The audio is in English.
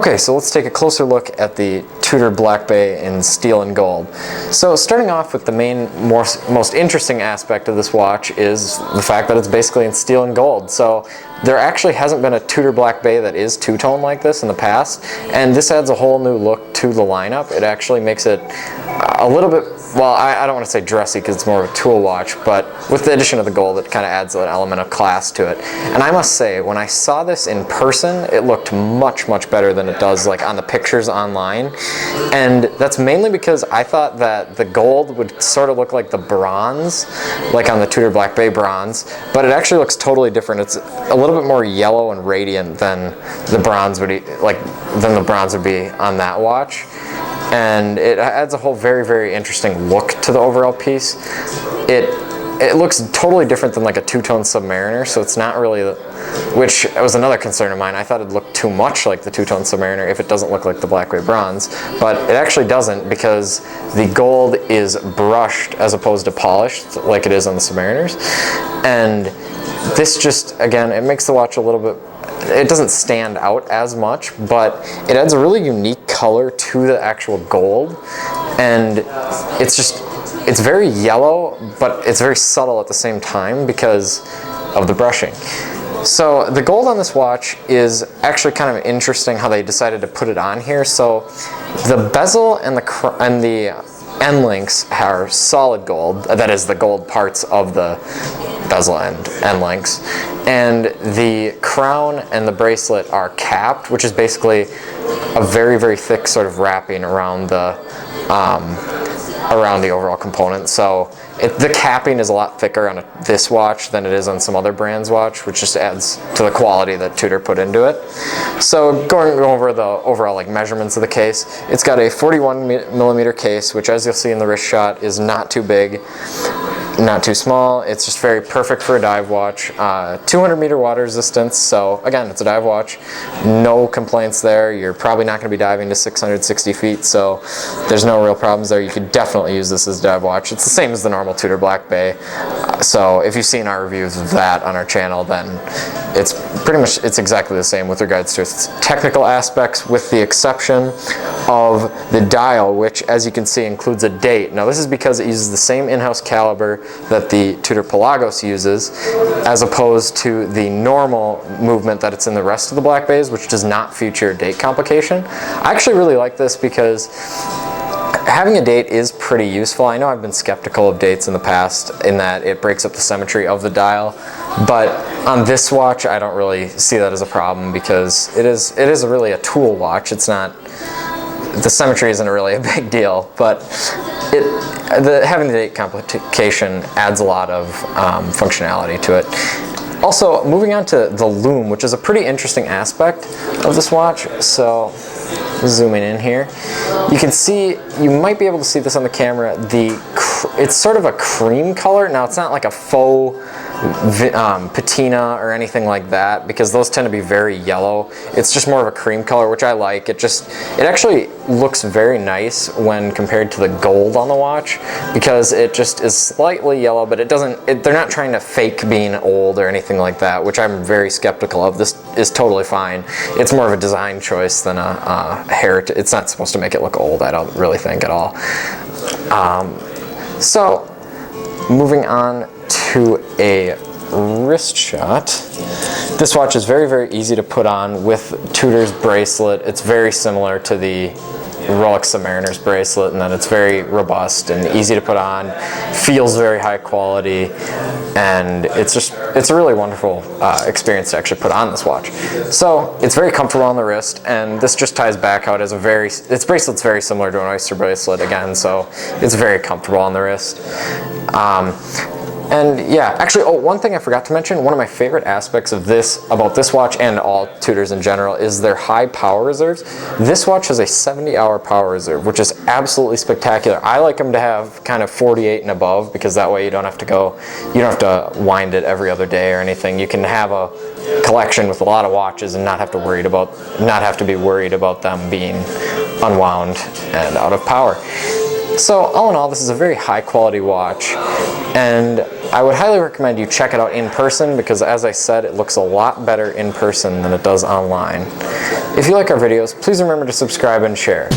Okay, so let's take a closer look at the Tudor Black Bay in steel and gold. So starting off with the most interesting aspect of this watch is the fact that it's basically in steel and gold. So there actually hasn't been a Tudor Black Bay that is two-tone like this in the past, and this adds a whole new look to the lineup. It actually makes it a little bit, well, I don't want to say dressy because it's more of a tool watch, but with the addition of the gold, it kind of adds an element of class to it. And I must say, when I saw this in person, it looked much, much better than it does like on the pictures online. And that's mainly because I thought that the gold would sort of look like the bronze, like on the Tudor Black Bay bronze, but it actually looks totally different. It's a little bit more yellow and radiant than the bronze would be on that watch. And it adds a whole very, very interesting look to the overall piece. It looks totally different than like a two-tone Submariner, so it's not really, which was another concern of mine. I thought it'd look too much like the two-tone Submariner if it doesn't look like the Black Bay bronze, but it actually doesn't because the gold is brushed as opposed to polished like it is on the Submariners. And this just, again, it makes the watch a little bit, it doesn't stand out as much, but it adds a really unique color to the actual gold, and it's very yellow, but it's very subtle at the same time because of the brushing. So the gold on this watch is actually kind of interesting how they decided to put it on here. So the bezel and the end links are solid gold, that is the gold parts of the bezel and end links, and the crown and the bracelet are capped, which is basically a very, very thick sort of wrapping around the overall component. So the capping is a lot thicker on this watch than it is on some other brands' watch, which just adds to the quality that Tudor put into it. So going over the overall like measurements of the case, it's got a 41mm case, which as you'll see in the wrist shot is not too big, not too small. It's just very perfect for a dive watch. 200-meter water resistance, so again, it's a dive watch. No complaints there. You're probably not going to be diving to 660 feet, so there's no real problems there. You could definitely use this as a dive watch. It's the same as the normal Tudor Black Bay. So if you've seen our reviews of that on our channel, then it's exactly the same with regards to its technical aspects, with the exception of the dial, which as you can see includes a date. Now this is because it uses the same in-house caliber that the Tudor Pelagos uses, as opposed to the normal movement that it's in the rest of the Black Bays, which does not feature date complication. I actually really like this because having a date is pretty useful. I know I've been skeptical of dates in the past in that it breaks up the symmetry of the dial, but on this watch I don't really see that as a problem because it is really a tool watch. It's not, the symmetry isn't really a big deal, but having the date complication adds a lot of functionality to it. Also, moving on to the Loom, which is a pretty interesting aspect of this watch. So zooming in here, you can see, you might be able to see this on the camera, it's sort of a cream color. Now it's not like a faux patina or anything like that, because those tend to be very yellow. It's just more of a cream color, which I like. It actually looks very nice when compared to the gold on the watch, because it just is slightly yellow, but they're not trying to fake being old or anything like that, which I'm very skeptical of. This is totally fine. It's more of a design choice than a heritage. It's not supposed to make it look old, I don't really think at all. So moving on to a wrist shot. This watch is very, very easy to put on with Tudor's bracelet. It's very similar to the Rolex Submariner's bracelet in that it's very robust and easy to put on, feels very high quality, and it's a really wonderful experience to actually put on this watch. So it's very comfortable on the wrist, and this just ties back out as its bracelet's very similar to an Oyster bracelet again, so it's very comfortable on the wrist. And yeah, actually, one thing I forgot to mention, one of my favorite aspects of about this watch and all Tudors in general is their high power reserves. This watch has a 70-hour power reserve, which is absolutely spectacular. I like them to have kind of 48 and above, because that way you don't have to wind it every other day or anything. You can have a collection with a lot of watches and not have to be worried about them being unwound and out of power. So all in all, this is a very high quality watch, and I would highly recommend you check it out in person because, as I said, it looks a lot better in person than it does online. If you like our videos, please remember to subscribe and share.